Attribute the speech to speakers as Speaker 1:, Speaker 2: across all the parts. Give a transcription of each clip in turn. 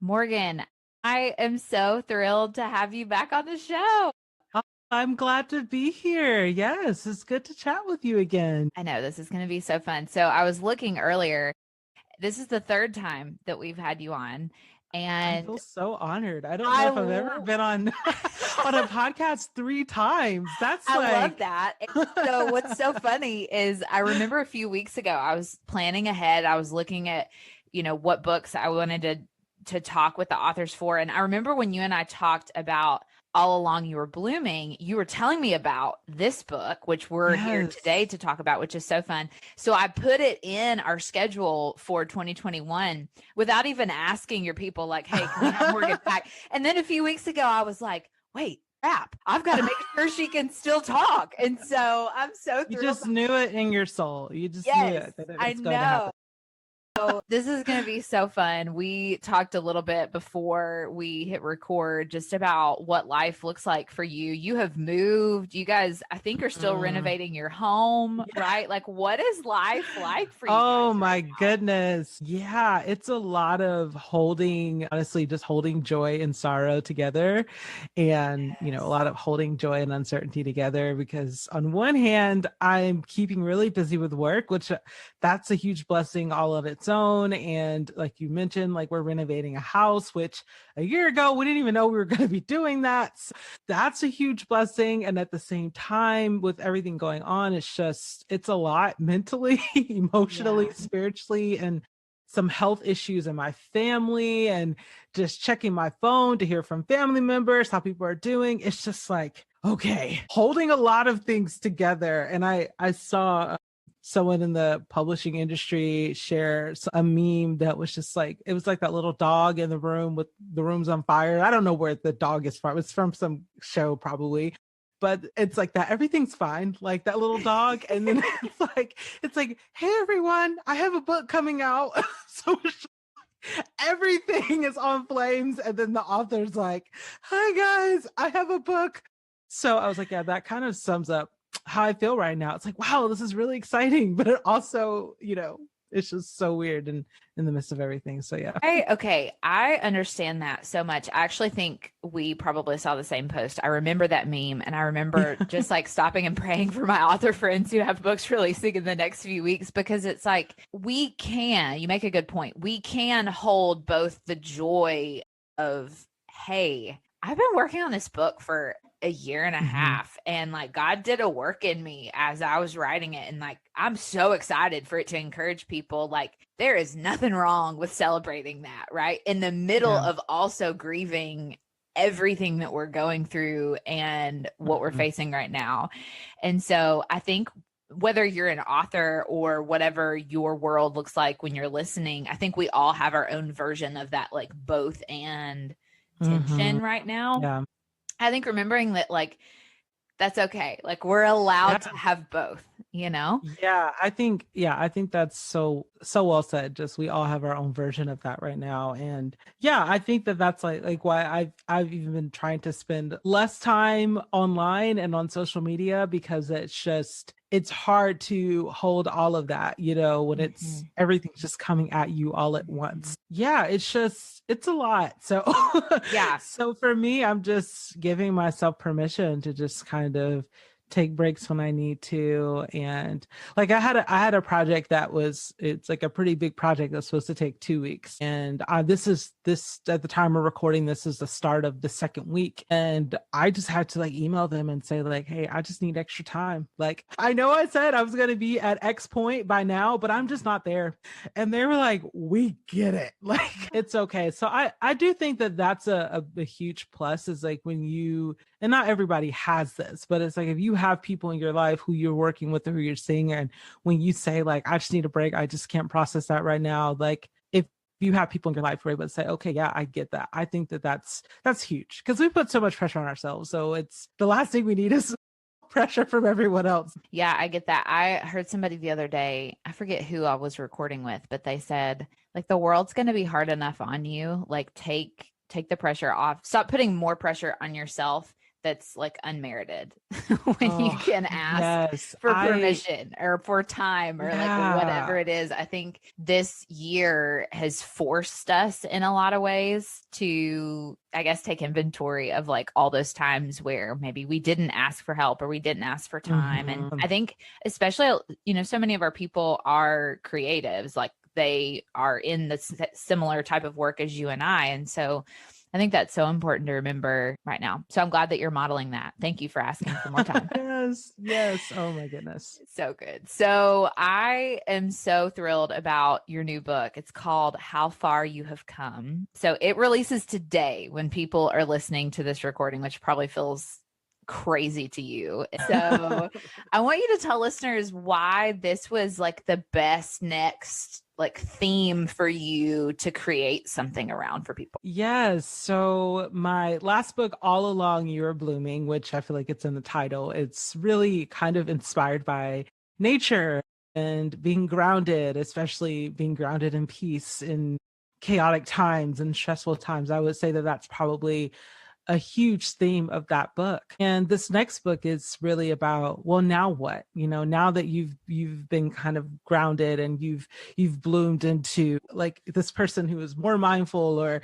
Speaker 1: Morgan, I am so thrilled to have you back on the show.
Speaker 2: Oh, I'm glad to be here. Yes, it's good to chat with you again.
Speaker 1: I know this is going to be so fun. So I was looking earlier. This is the third time that we've had you on,
Speaker 2: I
Speaker 1: and
Speaker 2: feel so honored. I don't know
Speaker 1: I
Speaker 2: if I've ever been on on a podcast 3 times. That's
Speaker 1: I love
Speaker 2: like
Speaker 1: that. And so what's so funny is I remember a few weeks ago I was planning ahead. I was looking at, what books I wanted to talk with the authors for. And I remember when you and I talked about All Along You Were Blooming, you were telling me about this book, which we're here
Speaker 2: yes.
Speaker 1: today to talk about, which is so fun. So I put it in our schedule for 2021 without even asking your people, like, hey, can we have Morgan back? And then a few weeks ago, I was like, wait, crap, I've got to make sure she can still talk. And so I'm so
Speaker 2: You
Speaker 1: thrilled.
Speaker 2: just knew it in your soul. You just knew
Speaker 1: Yes,
Speaker 2: it that it
Speaker 1: I
Speaker 2: was going to
Speaker 1: know.
Speaker 2: happen.
Speaker 1: So this is going to be so fun. We talked a little bit before we hit record just about what life looks like for you. You have moved. You guys, I think, are still
Speaker 2: Mm.
Speaker 1: renovating your home,
Speaker 2: Yeah.
Speaker 1: right? Like, what is life like for you
Speaker 2: Oh
Speaker 1: guys right
Speaker 2: my
Speaker 1: now?
Speaker 2: goodness. Yeah, it's a lot of holding, honestly, just holding joy and sorrow together. And, a
Speaker 1: Yes.
Speaker 2: lot of holding joy and uncertainty together because on one hand, I'm keeping really busy with work, which that's a huge blessing all of its own. And like you mentioned, like we're renovating a house, which a year ago, we didn't even know we were going to be doing that. So that's a huge blessing. And at the same time, with everything going on, it's a lot mentally, emotionally,
Speaker 1: Yeah.
Speaker 2: spiritually, and some health issues in my family, and just checking my phone to hear from family members how people are doing. It's just like, okay, holding a lot of things together. And I saw someone in the publishing industry share a meme that was just like, it was like that little dog in the room with the room's on fire. I don't know where the dog is from. It's from some show probably, but it's like that everything's fine, like that little dog. And then it's like, hey everyone, I have a book coming out. So everything is on flames, and then the author's like, hi guys, I have a book. So I was like, yeah, that kind of sums up how I feel right now. It's like, wow, this is really exciting, but it also, it's just so weird and in the midst of everything. So yeah.
Speaker 1: I understand that so much. I actually think we probably saw the same post. I remember that meme, and I remember just like stopping and praying for my author friends who have books releasing in the next few weeks, because it's like you make a good point. We can hold both the joy of, hey, I've been working on this book for a year and a
Speaker 2: Mhm.
Speaker 1: half, and like God did a work in me as I was writing it, and like I'm so excited for it to encourage people. Like, there is nothing wrong with celebrating that, right? In the middle
Speaker 2: Yeah.
Speaker 1: of also grieving everything that we're going through and what we're
Speaker 2: Mhm.
Speaker 1: facing right now. And so I think whether you're an author or whatever your world looks like when you're listening, I think we all have our own version of that, like both and
Speaker 2: Mhm.
Speaker 1: tension right now.
Speaker 2: Yeah.
Speaker 1: I think remembering that, like, that's okay. Like, we're allowed to
Speaker 2: Yeah.
Speaker 1: have both, you know?
Speaker 2: Yeah, I think that's so well said. Just we all have our own version of that right now. And yeah, I think that that's like why I've even been trying to spend less time online and on social media, because it's hard to hold all of that, when it's
Speaker 1: Mhm.
Speaker 2: everything's just coming at you all at
Speaker 1: Mhm.
Speaker 2: once. Yeah, it's a lot. So
Speaker 1: Yeah.
Speaker 2: so for me, I'm just giving myself permission to just kind of take breaks when I need to. And like I had a project it's like a pretty big project that's supposed to take 2 weeks. And this at the time we're recording, this is the start of the second week. And I just had to like email them and say like, hey, I just need extra time. Like, I know I said I was gonna be at X point by now, but I'm just not there. And they were like, we get it. Like, it's okay. So I do think that that's a huge plus, is like when you, and not everybody has this, but it's like if you have people in your life who you're working with or who you're seeing, and when you say like, I just need a break, I just can't process that right now. Like, if you have people in your life who are able to say, okay, yeah, I get that. I think that that's huge, because we put so much pressure on ourselves. So it's the last thing we need is pressure from everyone else.
Speaker 1: Yeah, I get that. I heard somebody the other day, I forget who I was recording with, but they said, like, the world's going to be hard enough on you. Like, take the pressure off. Stop putting more pressure on yourself that's like unmerited when you
Speaker 2: Oh,
Speaker 1: can ask
Speaker 2: yes.
Speaker 1: for permission or for time or like whatever
Speaker 2: Yeah.
Speaker 1: it is. I think this year has forced us in a lot of ways to, I guess, take inventory of like all those times where maybe we didn't ask for help or we didn't ask for time. And I think, especially, so many of our people are creatives, like they are in the similar type of work as you and I. And so I think that's so important to remember right now. So I'm glad that you're modeling that. Thank you for asking for more time.
Speaker 2: Yes, yes. Oh my goodness.
Speaker 1: So good. So I am so thrilled about your new book. It's called How Far You Have Come. So it releases today when people are listening to this recording, which probably feels crazy to you. So I want you to tell listeners why this was like the best next like theme for you to create something around for people.
Speaker 2: Yes. So my last book, All Along You Are Blooming, which I feel like it's in the title, it's really kind of inspired by nature and being grounded, especially being grounded in peace in chaotic times and stressful times. I would say that that's probably a huge theme of that book. And this next book is really about, well, now what? Now that you've been kind of grounded and you've bloomed into like this person who is more mindful or,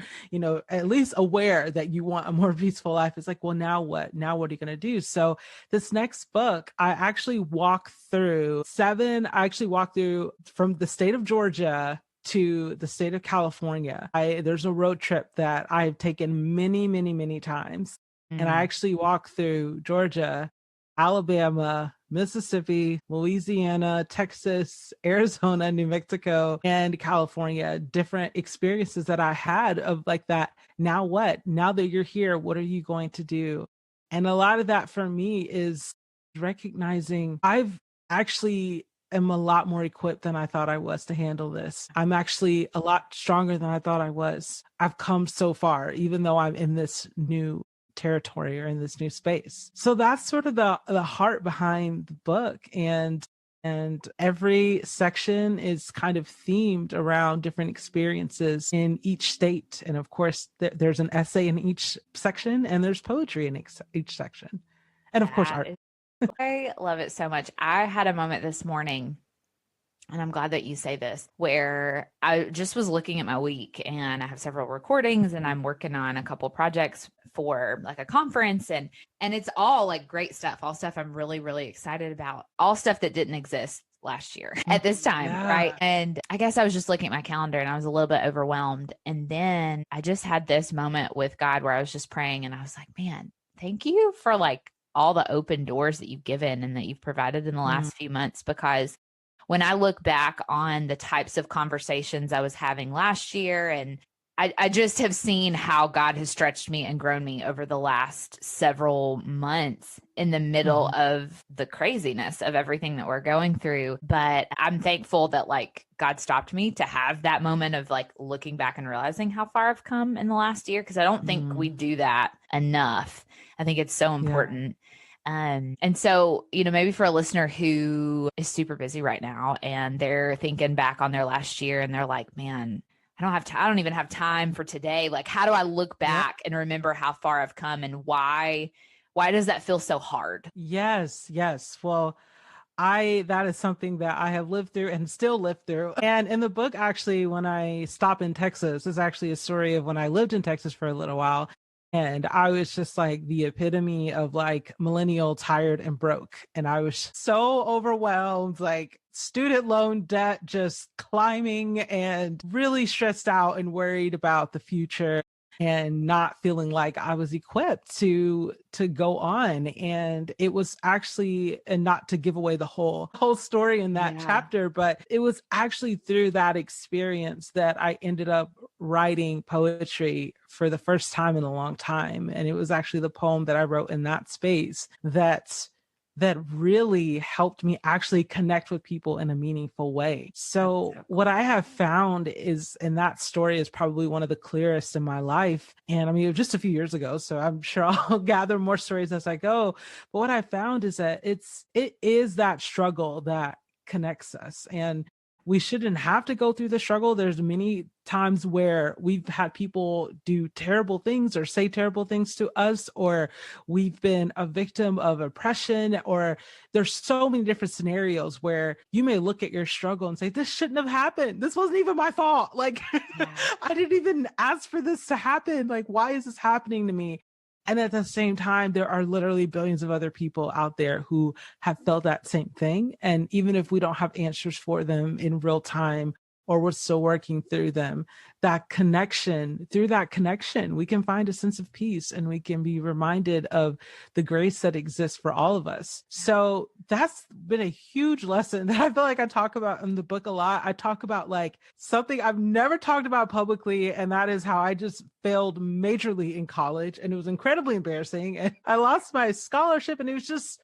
Speaker 2: at least aware that you want a more peaceful life. It's like, well, now what? Now what are you going to do? So this next book, I actually walk through from the state of Georgia to the state of California. There's a road trip that I've taken many, many, many times. And I actually walk through Georgia, Alabama, Mississippi, Louisiana, Texas, Arizona, New Mexico, and California. Different experiences that I had of like that. Now what? Now that you're here, what are you going to do? And a lot of that for me is recognizing I've actually am a lot more equipped than I thought I was to handle this. I'm actually a lot stronger than I thought I was. I've come so far, even though I'm in this new territory or in this new space. So that's sort of the heart behind the book. And every section is kind of themed around different experiences in each state. And of course, there's an essay in each section and there's poetry in each section. And of course, art.
Speaker 1: I love it so much. I had a moment this morning, and I'm glad that you say this, where I just was looking at my week and I have several recordings and I'm working on a couple projects for like a conference and it's all like great stuff, all stuff I'm really, really excited about, all stuff that didn't exist last year at this time. Yeah. Right. And I guess I was just looking at my calendar and I was a little bit overwhelmed. And then I just had this moment with God where I was just praying and I was like, man, thank you for like all the open doors that you've given and that you've provided in the last few months. Because when I look back on the types of conversations I was having last year, and I just have seen how God has stretched me and grown me over the last several months in the middle of the craziness of everything that we're going through. But I'm thankful that like God stopped me to have that moment of like looking back and realizing how far I've come in the last year. Cause I don't think we do that enough. I think it's so important. And so, maybe for a listener who is super busy right now and they're thinking back on their last year and they're like, man, I don't even have time for today. Like, how do I look back and remember how far I've come and why does that feel so hard?
Speaker 2: Yes. Well, that is something that I have lived through and still live through. And in the book, actually, when I stop in Texas, is actually a story of when I lived in Texas for a little while. And I was just like the epitome of like millennial, tired and broke. And I was so overwhelmed, like student loan debt just climbing and really stressed out and worried about the future and not feeling like I was equipped to go on. And it was actually, and not to give away the whole story in that chapter, but it was actually through that experience that I ended up writing poetry for the first time in a long time. And it was actually the poem that I wrote in that space that really helped me actually connect with people in a meaningful way. So what I have found is, and that story is probably one of the clearest in my life. And I mean, it was just a few years ago, so I'm sure I'll gather more stories as I go. But what I found is that it is that struggle that connects us. And we shouldn't have to go through the struggle. There's many times where we've had people do terrible things or say terrible things to us, or we've been a victim of oppression, or there's so many different scenarios where you may look at your struggle and say, this shouldn't have happened. This wasn't even my fault. Like,
Speaker 1: Yeah.
Speaker 2: I didn't even ask for this to happen. Like, why is this happening to me? And at the same time, there are literally billions of other people out there who have felt that same thing. And even if we don't have answers for them in real time, or we're still working through them, through that connection, we can find a sense of peace, and we can be reminded of the grace that exists for all of us. So that's been a huge lesson that I feel like I talk about in the book a lot. I talk about like something I've never talked about publicly, and that is how I just failed majorly in college, and it was incredibly embarrassing, and I lost my scholarship, and it was just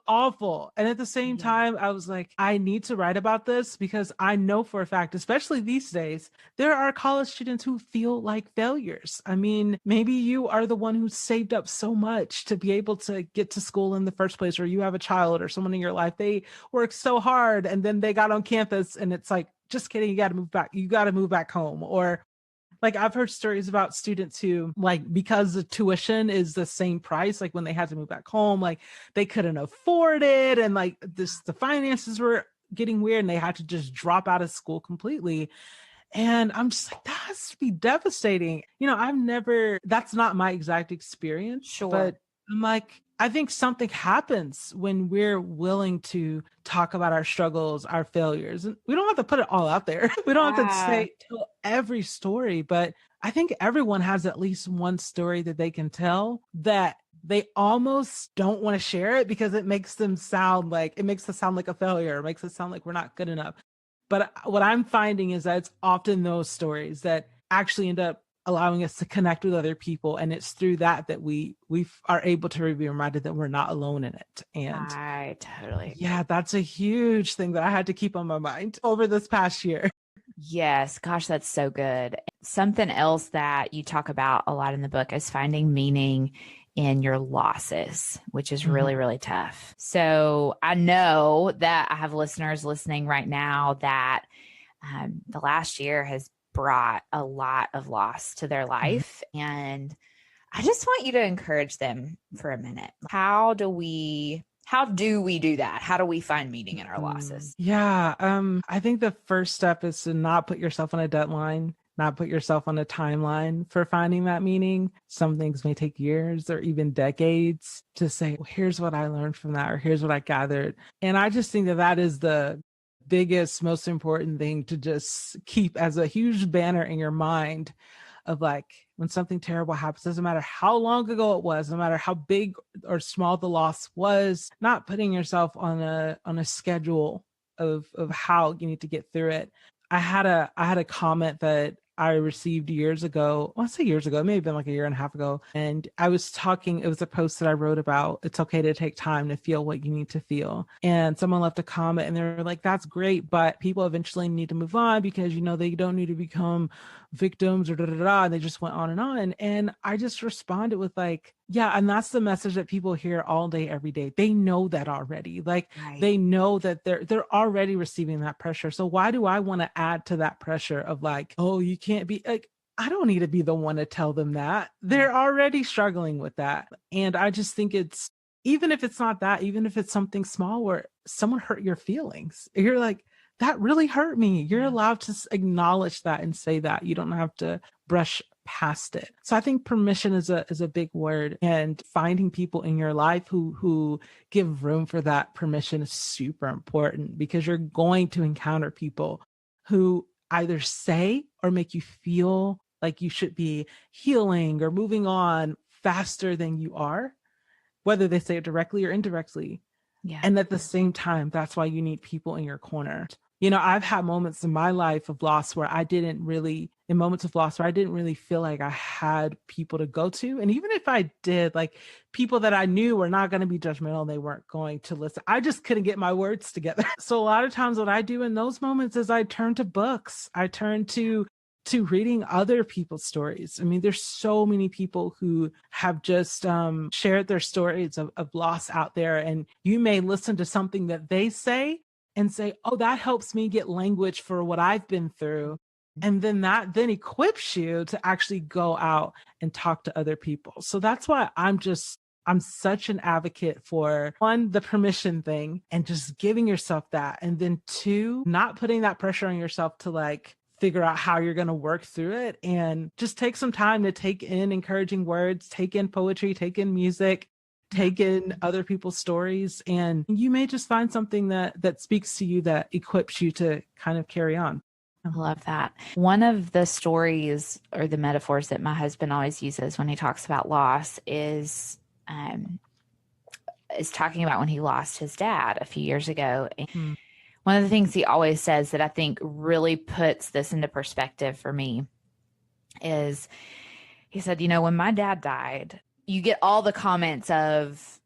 Speaker 2: awful. And at the same time, I was like, I need to write about this, because I know for a fact, especially these days, there are college students who feel like failures. I mean, maybe you are the one who saved up so much to be able to get to school in the first place, or you have a child or someone in your life, they worked so hard and then they got on campus and it's like, just kidding, you got to move back home. Or like, I've heard stories about students who, like, because the tuition is the same price, like when they had to move back home, like they couldn't afford it, and like the finances were getting weird, and they had to just drop out of school completely. And I'm just like, that has to be devastating. That's not my exact experience,
Speaker 1: Sure.
Speaker 2: but I'm like, I think something happens when we're willing to talk about our struggles, our failures. And we don't have to put it all out there. We don't have to tell every story, but I think everyone has at least one story that they can tell that they almost don't want to share it, because it makes us sound like a failure. It makes it sound like we're not good enough. But what I'm finding is that it's often those stories that actually end up allowing us to connect with other people. And it's through that we are able to be reminded that we're not alone in it. And
Speaker 1: I totally agree.
Speaker 2: yeah, that's a huge thing that I had to keep on my mind over this past year.
Speaker 1: Yes. Gosh, that's so good. Something else that you talk about a lot in the book is finding meaning in your losses, which is really, really tough. So I know that I have listeners listening right now that the last year has brought a lot of loss to their life. And I just want you to encourage them for a minute. How do we do that? How do we find meaning in our losses?
Speaker 2: Yeah. I think the first step is to not put yourself on a deadline, not put yourself on a timeline for finding that meaning. Some things may take years or even decades to say, well, here's what I learned from that, or here's what I gathered. And I just think that is the biggest, most important thing to just keep as a huge banner in your mind of like, when something terrible happens, doesn't matter how long ago it was, no matter how big or small the loss was, not putting yourself on a schedule of how you need to get through it. I had a comment that I received years ago. Well, I say years ago, it may have been like a year and a half ago. And I was talking, it was a post that I wrote about, it's okay to take time to feel what you need to feel. And someone left a comment and they were like, that's great, but people eventually need to move on because, they don't need to become victims or and they just went on and on. And I just responded with like, yeah, and that's the message that people hear all day, every day. They know that already. Like,
Speaker 1: Right.
Speaker 2: They know that they're already receiving that pressure. So why do I want to add to that pressure of like, oh, you can't be like, I don't need to be the one to tell them that. They're already struggling with that. And I just think even if it's not that, even if it's something small where someone hurt your feelings, you're like, that really hurt me. You're allowed to acknowledge that and say that. You don't have to brush past it. So I think permission is a big word, and finding people in your life who give room for that permission is super important, because you're going to encounter people who either say or make you feel like you should be healing or moving on faster than you are, whether they say it directly or indirectly.
Speaker 1: Yeah.
Speaker 2: And at the same time, that's why you need people in your corner. I've had moments in my life of loss where I didn't really feel like I had people to go to. And even if I did, like, people that I knew were not going to be judgmental, they weren't going to listen. I just couldn't get my words together. So a lot of times what I do in those moments is I turn to books. I turn to reading other people's stories. I mean, there's so many people who have just shared their stories of loss out there. And you may listen to something that they say and say, oh, that helps me get language for what I've been through. And then that then equips you to actually go out and talk to other people. So that's why I'm such an advocate for, one, the permission thing and just giving yourself that. And then two, not putting that pressure on yourself to like figure out how you're going to work through it, and just take some time to take in encouraging words, take in poetry, take in music, take in other people's stories. And you may just find something that speaks to you, that equips you to kind of carry on.
Speaker 1: I love that. One of the stories or the metaphors that my husband always uses when he talks about loss is talking about when he lost his dad a few years ago. And one of the things he always says that I think really puts this into perspective for me is, he said, when my dad died, you get all the comments of,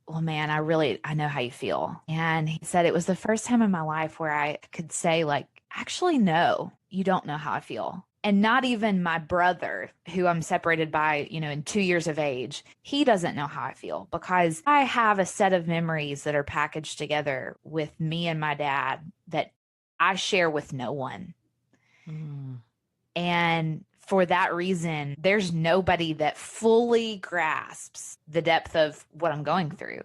Speaker 1: well, man, I know how you feel. And he said, it was the first time in my life where I could say, like, actually, no, you don't know how I feel. And not even my brother, who I'm separated by, in 2 years of age, he doesn't know how I feel, because I have a set of memories that are packaged together with me and my dad that I share with no one. And for that reason, there's nobody that fully grasps the depth of what I'm going through.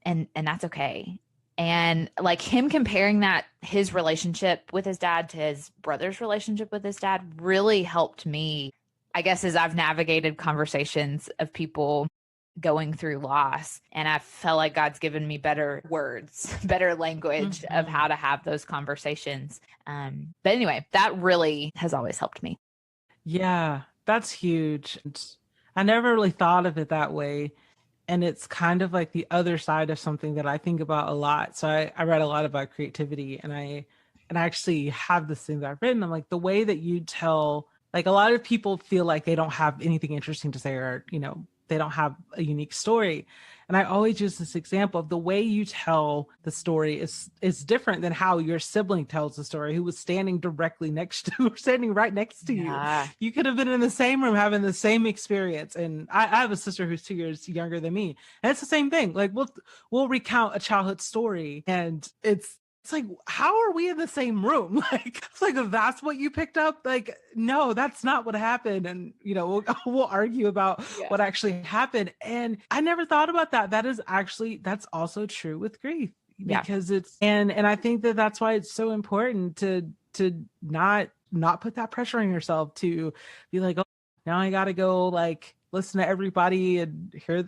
Speaker 1: And that's okay. And like him comparing that, his relationship with his dad to his brother's relationship with his dad, really helped me, I guess, as I've navigated conversations of people going through loss. And I felt like God's given me better words, better language of how to have those conversations. But anyway, that really has always helped me.
Speaker 2: Yeah, that's huge. I never really thought of it that way. And it's kind of like the other side of something that I think about a lot. So I read a lot about creativity, and I actually have this thing that I've written. I'm like, the way that you tell, like, a lot of people feel like they don't have anything interesting to say, or, they don't have a unique story. And I always use this example of the way you tell the story is different than how your sibling tells the story, who was standing standing right next to you. You could have been in the same room having the same experience. And I have a sister who's 2 years younger than me. And it's the same thing. Like we'll recount a childhood story, and it's like, how are we in the same room? Like, it's like, if that's what you picked up, like, no, that's not what happened. And, we'll argue about what actually happened. And I never thought about that. That's also true with grief, because it's, and I think that's why it's so important to not put that pressure on yourself, to be like, oh, now I got to go, like, listen to everybody and hear,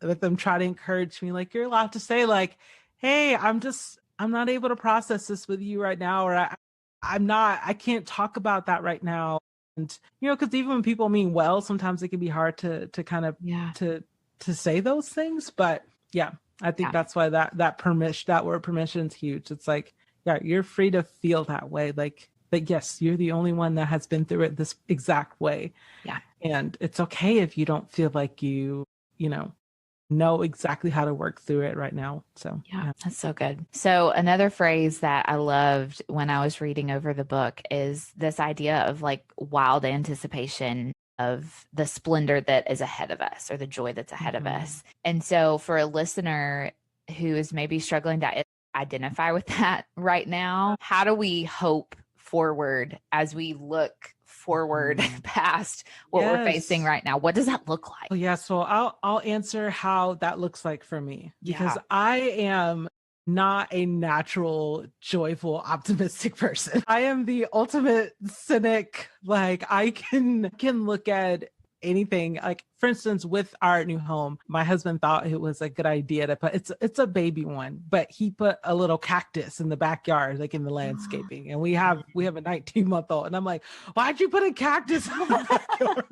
Speaker 2: let them try to encourage me. Like, you're allowed to say, like, hey, I'm not able to process this with you right now, or I can't talk about that right now. And, because even when people mean well, sometimes it can be hard to kind of, to say those things. But yeah, I think that's why that word permission is huge. It's like, you're free to feel that way. Like, but yes, you're the only one that has been through it this exact way. Yeah. And it's okay if you don't feel like you know exactly how to work through it right now. So yeah,
Speaker 1: that's so good. So another phrase that I loved when I was reading over the book is this idea of like wild anticipation of the splendor that is ahead of us, or the joy that's ahead of us. And so for a listener who is maybe struggling to identify with that right now, how do we hope forward as we look forward past what we're facing right now? What does that look like?
Speaker 2: Oh, yeah. So I'll answer how that looks like for me, because I am not a natural, joyful, optimistic person. I am the ultimate cynic. Like, I can look at anything. Like, for instance, with our new home, my husband thought it was a good idea to put, it's a baby one, but he put a little cactus in the backyard, like in the landscaping. And we have a 19-month-old. And I'm like, why'd you put a cactus in the backyard?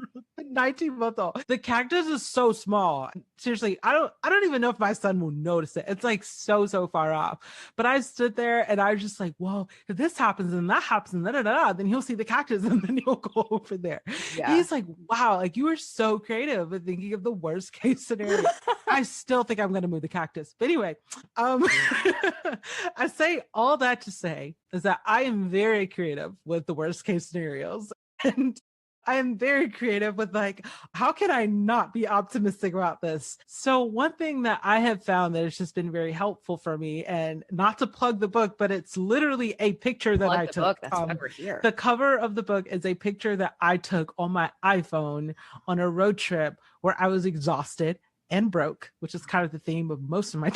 Speaker 2: 19-month-old. The cactus is so small. Seriously, I don't even know if my son will notice it. It's like so far off. But I stood there and I was just like, whoa, if this happens and that happens and then he'll see the cactus and then he'll go over there. Yeah. He's like, wow, like, you are so creative at thinking of the worst case scenario. I still think I'm going to move the cactus. But anyway, I say all that to say is that I am very creative with the worst case scenarios. And I am very creative with like, how can I not be optimistic about this? So one thing that I have found that has just been very helpful for me, and not to plug the book, but it's literally a picture that
Speaker 1: Plug
Speaker 2: I
Speaker 1: the
Speaker 2: took.
Speaker 1: book. That's why we're here.
Speaker 2: The cover of the book is a picture that I took on my iPhone on a road trip where I was exhausted and broke, which is kind of the theme of most of my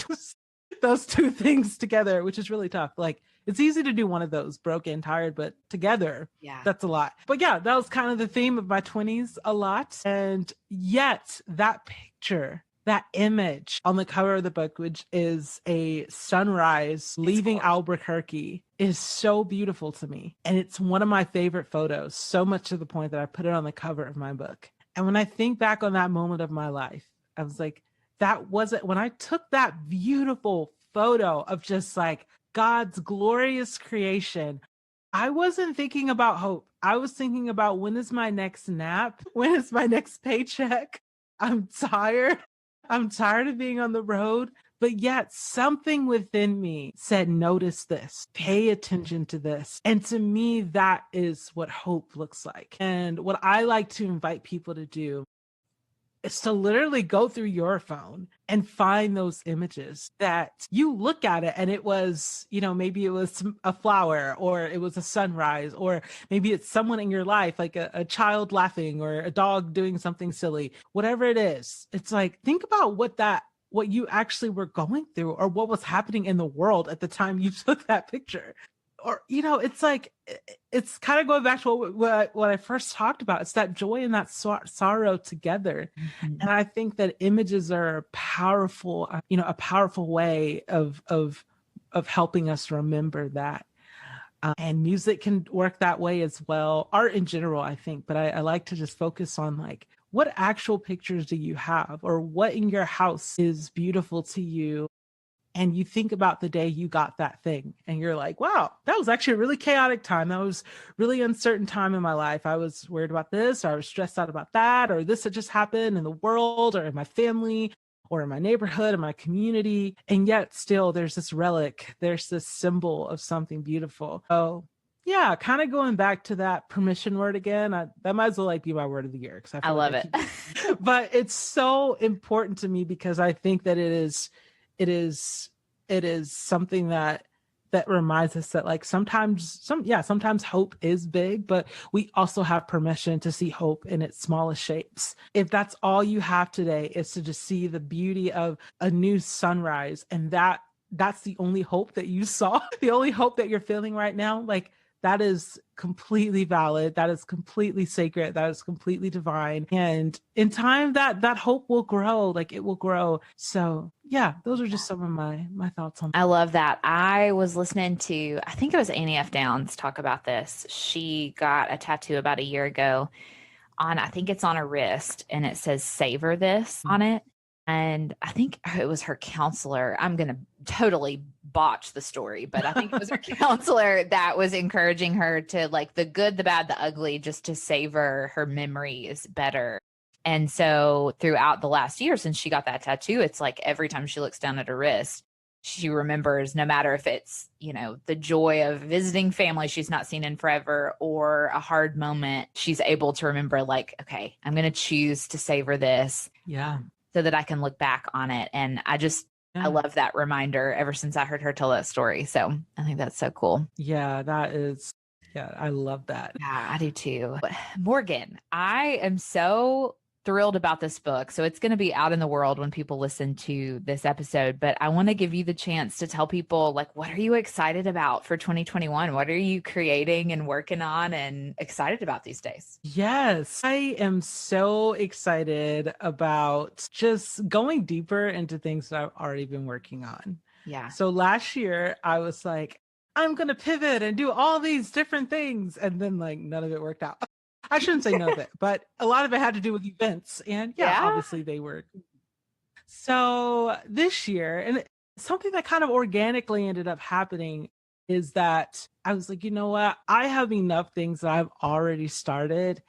Speaker 2: those two things together, which is really tough. Like, it's easy to do one of those, broke and tired, but together, that's a lot. But yeah, that was kind of the theme of my 20s a lot. And yet that picture, that image on the cover of the book, which is a sunrise leaving Albuquerque, is so beautiful to me. And it's one of my favorite photos, so much to the point that I put it on the cover of my book. And when I think back on that moment of my life, I was like, that wasn't when I took that beautiful photo of just like God's glorious creation. I wasn't thinking about hope. I was thinking about, when is my next nap? When is my next paycheck? I'm tired. I'm tired of being on the road. But yet something within me said, notice this, pay attention to this. And to me, that is what hope looks like. And what I like to invite people to do is to literally go through your phone and find those images that you look at it and it was, maybe it was a flower, or it was a sunrise, or maybe it's someone in your life, like a child laughing or a dog doing something silly, whatever it is. It's like, think about what you actually were going through, or what was happening in the world at the time you took that picture. Or, it's like, it's kind of going back to what I first talked about. It's that joy and that sorrow together. Mm-hmm. And I think that images are powerful, a powerful way of helping us remember that. And music can work that way as well. Art in general, I think, but I like to just focus on like, what actual pictures do you have, or what in your house is beautiful to you? And you think about the day you got that thing and you're like, wow, that was actually a really chaotic time. That was really uncertain time in my life. I was worried about this, or I was stressed out about that, or this had just happened in the world, or in my family, or in my neighborhood, in my community. And yet still there's this relic, there's this symbol of something beautiful. So yeah, kind of going back to that permission word again, that might as well like be my word of the year, because I
Speaker 1: love it.
Speaker 2: But it's so important to me, because I think that it is something that reminds us that like sometimes hope is big, but we also have permission to see hope in its smallest shapes. If that's all you have today is to just see the beauty of a new sunrise, and that's the only hope that you saw, the only hope that you're feeling right now, like, that is completely valid. That is completely sacred. That is completely divine. And in time, that hope will grow. Like, it will grow. So yeah, those are just some of my thoughts on that.
Speaker 1: I love that. I was listening to, I think it was Annie F. Downs talk about this. She got a tattoo about a year ago I think it's on her wrist, and it says "Savor This" on it. And I think it was her counselor. I'm going to totally botch the story, but I think it was her counselor that was encouraging her to, like, the good, the bad, the ugly, just to savor her memories better. And so throughout the last year since she got that tattoo, it's like every time she looks down at her wrist, she remembers, no matter if it's, the joy of visiting family she's not seen in forever, or a hard moment, she's able to remember, like, okay, I'm going to choose to savor this.
Speaker 2: Yeah.
Speaker 1: So that I can look back on it. And I love that reminder ever since I heard her tell that story. So I think that's so cool.
Speaker 2: Yeah, I love that.
Speaker 1: Yeah, I do too. Morgan, I am so thrilled about this book. So it's going to be out in the world when people listen to this episode, but I want to give you the chance to tell people, like, what are you excited about for 2021? What are you creating and working on and excited about these days?
Speaker 2: Yes, I am so excited about just going deeper into things that I've already been working on.
Speaker 1: Yeah.
Speaker 2: So last year I was like, I'm going to pivot and do all these different things. And then, like, none of it worked out. I shouldn't say none of it, but a lot of it had to do with events. And obviously they were. So this year, and something that kind of organically ended up happening, is that I was like, you know what? I have enough things that I've already started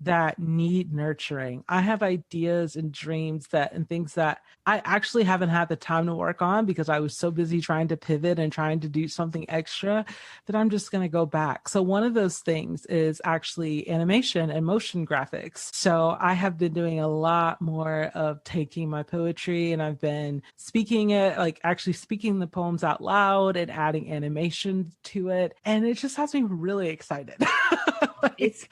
Speaker 2: that need nurturing. I have ideas and dreams that and things that I actually haven't had the time to work on because I was so busy trying to pivot and trying to do something extra that I'm just going to go back. So one of those things is actually animation and motion graphics. So I have been doing a lot more of taking my poetry and I've been speaking it, like actually speaking the poems out loud and adding animation to it. And it just has me really excited.
Speaker 1: It's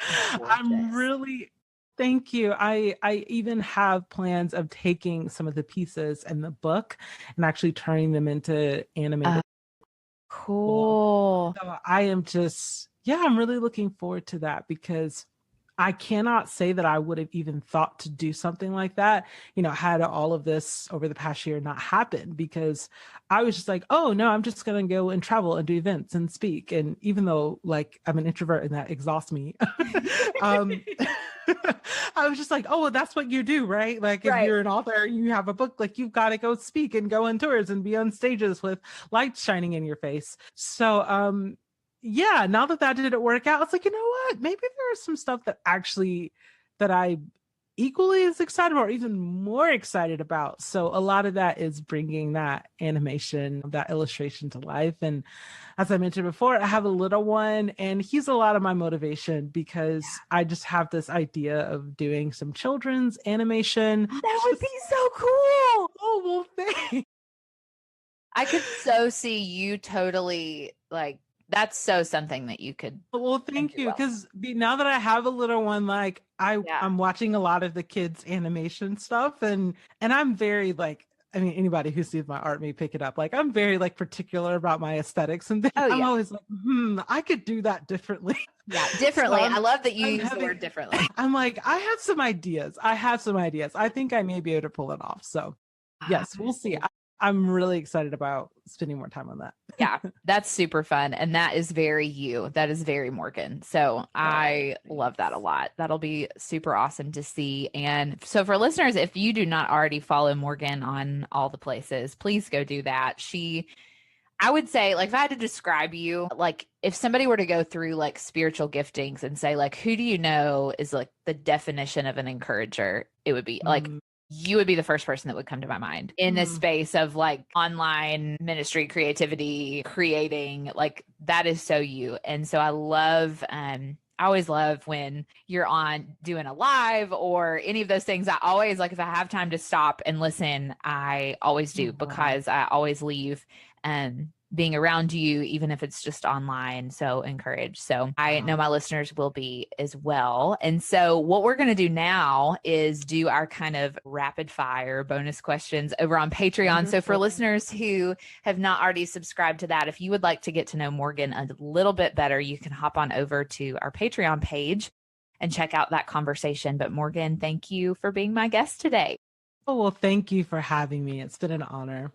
Speaker 2: I'm
Speaker 1: gorgeous.
Speaker 2: really thank you. I even have plans of taking some of the pieces in the book and actually turning them into
Speaker 1: Uh,
Speaker 2: animated. Cool.
Speaker 1: cool.
Speaker 2: So I am just, yeah, I'm really looking forward to that because I cannot say that I would have even thought to do something like that, had all of this over the past year not happened because I was just like, oh no, I'm just going to go and travel and do events and speak. And even though like I'm an introvert and that exhausts me, um, I was just like, oh, well, that's what you do, right? Like if
Speaker 1: Right.
Speaker 2: you're an author, you have a book, like you've got to go speak and go on tours and be on stages with lights shining in your face. So, yeah, now that that didn't work out, it's like, you know what? Maybe there is some stuff that I equally as excited or even more excited about. So a lot of that is bringing that animation, that illustration to life. And as I mentioned before, I have a little one and he's a lot of my motivation because I just have this idea of doing some children's animation.
Speaker 1: That would
Speaker 2: Just,
Speaker 1: be so cool.
Speaker 2: oh, well, thanks.
Speaker 1: I could so see you totally like that's so something that you could
Speaker 2: Well,
Speaker 1: and
Speaker 2: thank
Speaker 1: do
Speaker 2: you.
Speaker 1: well.
Speaker 2: Because now that I have a little one, like
Speaker 1: Yeah.
Speaker 2: I'm watching a lot of the kids' animation stuff, and I'm very like, I mean, anybody who sees my art may pick it up. Like I'm very like particular about my aesthetics and things.
Speaker 1: Oh
Speaker 2: I'm
Speaker 1: yeah.
Speaker 2: always like, I could do that differently.
Speaker 1: Yeah.
Speaker 2: So
Speaker 1: Differently. I love that you
Speaker 2: I'm
Speaker 1: use the
Speaker 2: having,
Speaker 1: word differently.
Speaker 2: I'm like, I have some ideas. I have some ideas. I think I may be able to pull it off. So
Speaker 1: Ah,
Speaker 2: yes, we'll see. I'm really excited about spending more time on that.
Speaker 1: yeah, that's super fun. And that is very you. That is very Morgan. So
Speaker 2: Oh,
Speaker 1: I love that a
Speaker 2: thanks.
Speaker 1: lot. That'll be super awesome to see. And so for listeners, if you do not already follow Morgan on all the places, please go do that. I would say, like, if I had to describe you, like, if somebody were to go through like spiritual giftings and say, like, who do you know is like the definition of an encourager, it would be like,
Speaker 2: Mm,
Speaker 1: you would be the first person that would come to my mind in this
Speaker 2: mm.
Speaker 1: space of like online ministry, creativity, creating, like, that is so you. And so I always love when you're on doing a live or any of those things. I always like if I have time to stop and listen, I always do
Speaker 2: Aw.
Speaker 1: because I always leave being around you, even if it's just online. So encouraged. So I know my listeners will be as well. And so what we're going to do now is do our kind of rapid fire bonus questions over on Patreon. So for
Speaker 2: Wonderful.
Speaker 1: listeners who have not already subscribed to that, if you would like to get to know Morgan a little bit better, you can hop on over to our Patreon page and check out that conversation. But Morgan, thank you for being my guest today.
Speaker 2: Oh, well, thank you for having me. It's been an honor.